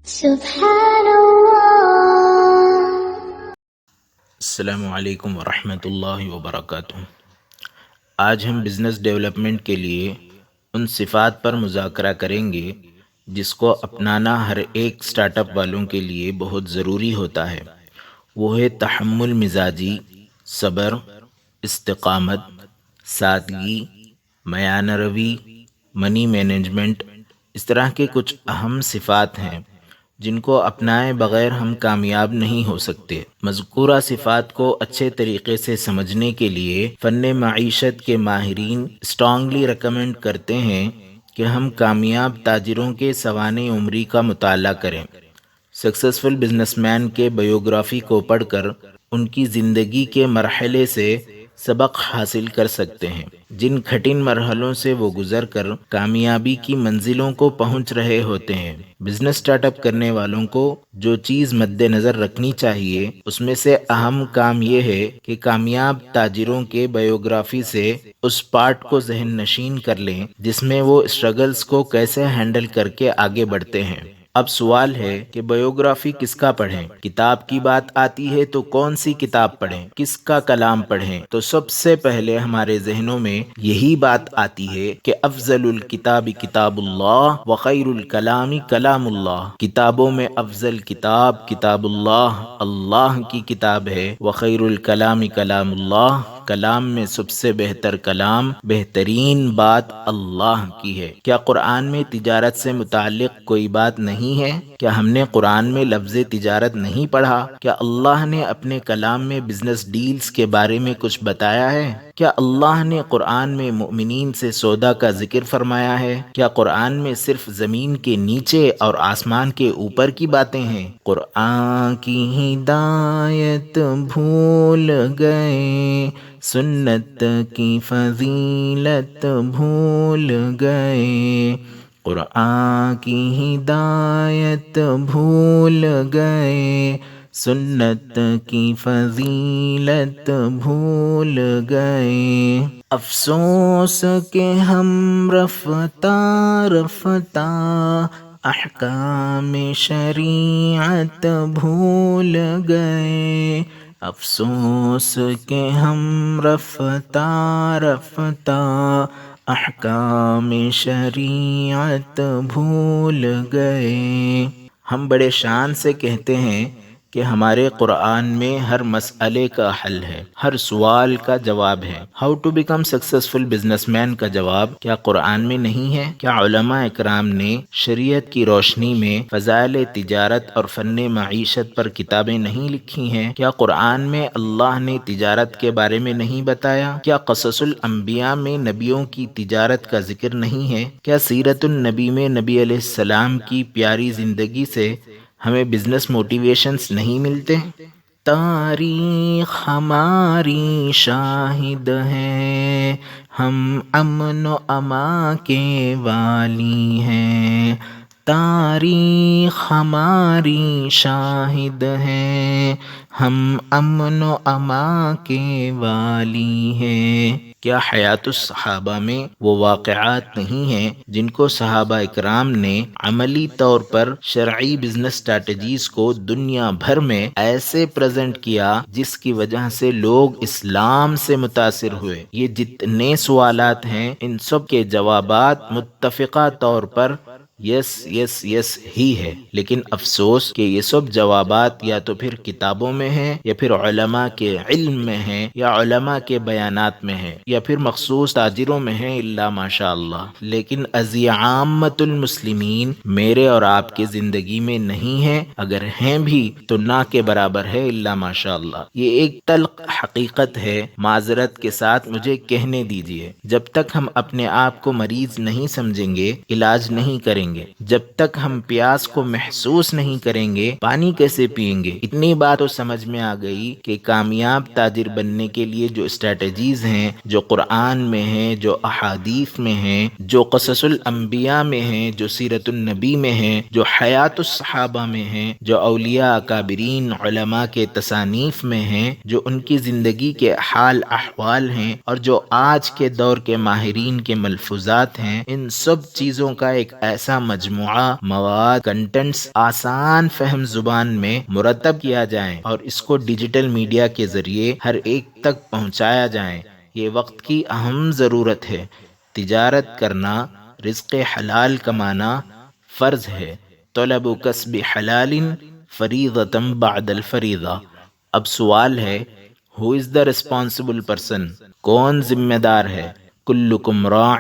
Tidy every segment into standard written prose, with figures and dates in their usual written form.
سبحان اللہ۔ السلام علیکم ورحمۃ اللہ وبرکاتہ۔ آج ہم بزنس ڈیولپمنٹ کے لیے ان صفات پر مذاکرہ کریں گے جس کو اپنانا ہر ایک سٹارٹ اپ والوں کے لیے بہت ضروری ہوتا ہے۔ وہ ہے تحمل مزاجی، صبر، استقامت، سادگی، میانہ روی، منی مینجمنٹ۔ اس طرح کے کچھ اہم صفات ہیں جن کو اپنائے بغیر ہم کامیاب نہیں ہو سکتے۔ مذکورہ صفات کو اچھے طریقے سے سمجھنے کے لیے فن معیشت کے ماہرین اسٹرانگلی ریکمینڈ کرتے ہیں کہ ہم کامیاب تاجروں کے سوانح عمری کا مطالعہ کریں۔ سکسیسفل بزنس مین کے بایوگرافی کو پڑھ کر ان کی زندگی کے مرحلے سے سبق حاصل کر سکتے ہیں، جن کٹھن مرحلوں سے وہ گزر کر کامیابی کی منزلوں کو پہنچ رہے ہوتے ہیں۔ بزنس سٹارٹ اپ کرنے والوں کو جو چیز مد نظر رکھنی چاہیے اس میں سے اہم کام یہ ہے کہ کامیاب تاجروں کے بایوگرافی سے اس پارٹ کو ذہن نشین کر لیں جس میں وہ اسٹرگلز کو کیسے ہینڈل کر کے آگے بڑھتے ہیں۔ اب سوال ہے کہ بایوگرافی کس کا پڑھیں؟ کتاب کی بات آتی ہے تو کون سی کتاب پڑھیں؟ کس کا کلام پڑھیں؟ تو سب سے پہلے ہمارے ذہنوں میں یہی بات آتی ہے کہ افضل الکتاب کتاب اللہ وخیر الکلام کلام اللہ۔ کتابوں میں افضل کتاب کتاب اللہ، اللہ کی کتاب ہے۔ وخیر الکلام کلام اللہ، کلام میں سب سے بہتر کلام، بہترین بات اللہ کی ہے۔ کیا قرآن میں تجارت سے متعلق کوئی بات نہیں ہے؟ کیا ہم نے قرآن میں لفظ تجارت نہیں پڑھا؟ کیا اللہ نے اپنے کلام میں بزنس ڈیلز کے بارے میں کچھ بتایا ہے؟ کیا اللہ نے قرآن میں مؤمنین سے سودا کا ذکر فرمایا ہے؟ کیا قرآن میں صرف زمین کے نیچے اور آسمان کے اوپر کی باتیں ہیں؟ قرآن کی ہدایت بھول گئے، سنت کی فضیلت بھول گئے، قرآن کی ہدایت بھول گئے، سنت کی فضیلت بھول گئے۔ افسوس کہ ہم رفتہ رفتہ احکام شریعت بھول گئے، افسوس کہ ہم رفتہ رفتہ احکام شریعت بھول گئے۔ ہم بڑے شان سے کہتے ہیں کہ ہمارے قرآن میں ہر مسئلے کا حل ہے، ہر سوال کا جواب ہے۔ How to become successful business man کا جواب کیا قرآن میں نہیں ہے؟ کیا علماء اکرام نے شریعت کی روشنی میں فضائل تجارت اور فن معیشت پر کتابیں نہیں لکھی ہیں؟ کیا قرآن میں اللہ نے تجارت کے بارے میں نہیں بتایا؟ کیا قصص الانبیاء میں نبیوں کی تجارت کا ذکر نہیں ہے؟ کیا سیرت النبی میں نبی علیہ السلام کی پیاری زندگی سے ہمیں بزنس موٹیویشنز نہیں ملتے؟ تاریخ ہماری شاہد ہے، ہم امن و امان کے والی ہیں، تاریخ ہماری شاہد ہے، ہم امن و امان کے والی ہیں۔ کیا حیات الصحابہ میں وہ واقعات نہیں ہیں جن کو صحابہ اکرام نے عملی طور پر شرعی بزنس اسٹریٹجیز کو دنیا بھر میں ایسے پریزنٹ کیا جس کی وجہ سے لوگ اسلام سے متاثر ہوئے؟ یہ جتنے سوالات ہیں ان سب کے جوابات متفقہ طور پر یس یس یس ہی ہے، لیکن افسوس کہ یہ سب جوابات یا تو پھر کتابوں میں ہیں یا پھر علماء کے علم میں ہیں یا علماء کے بیانات میں ہیں یا پھر مخصوص تاجروں میں ہیں، الا ماشاء اللہ، لیکن ازی عامت المسلمین میرے اور آپ کے زندگی میں نہیں ہیں، اگر ہیں بھی تو نہ کے برابر ہے، الا ماشاء اللہ۔ یہ ایک تلخ حقیقت ہے، معذرت کے ساتھ مجھے کہنے دیجیے۔ جب تک ہم اپنے آپ کو مریض نہیں سمجھیں گے علاج نہیں کریں گے، جب تک ہم پیاس کو محسوس نہیں کریں گے پانی کیسے پئیں گے؟ اتنی بات تو سمجھ میں آ گئی کہ کامیاب تاجر بننے کے لیے جو اسٹریٹجیز ہیں، جو قرآن میں ہیں، جو احادیث میں ہیں، جو قصص الانبیاء میں ہیں، جو سیرت النبی میں ہیں، جو حیات الصحابہ میں ہیں، جو اولیاء اکابرین علماء کے تصانیف میں ہیں، جو ان کی زندگی کے حال احوال ہیں، اور جو آج کے دور کے ماہرین کے ملفوظات ہیں، ان سب چیزوں کا ایک ایسا ایسا مجموعہ مواد کنٹینٹس آسان فہم زبان میں مرتب کیا جائے اور اس کو ڈیجیٹل میڈیا کے ذریعے ہر ایک تک پہنچایا جائے۔ یہ وقت کی اہم ضرورت ہے۔ تجارت کرنا، رزق حلال کمانا فرض ہے۔ طلب کسب حلال فریضۃ بعد الفریضہ۔ اب سوال ہے، ہو از دا ریسپانسبل پرسن؟ کون ذمہ دار ہے؟ کلکم راع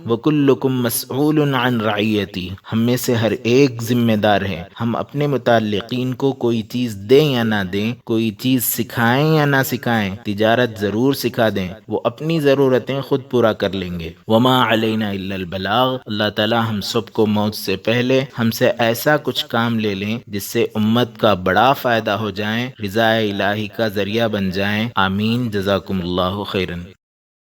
وکلکم مسئول عن رعیتی۔ ہم میں سے ہر ایک ذمہ دار ہے۔ ہم اپنے متعلقین کو کوئی چیز دیں یا نہ دیں، کوئی چیز سکھائیں یا نہ سکھائیں، تجارت ضرور سکھا دیں، وہ اپنی ضرورتیں خود پورا کر لیں گے۔ وما علینا الا البلاغ۔ اللہ تعالی ہم سب کو موت سے پہلے ہم سے ایسا کچھ کام لے لیں جس سے امت کا بڑا فائدہ ہو جائیں، رضا الہی کا ذریعہ بن جائیں۔ آمین۔ جزاکم اللہ خیرا۔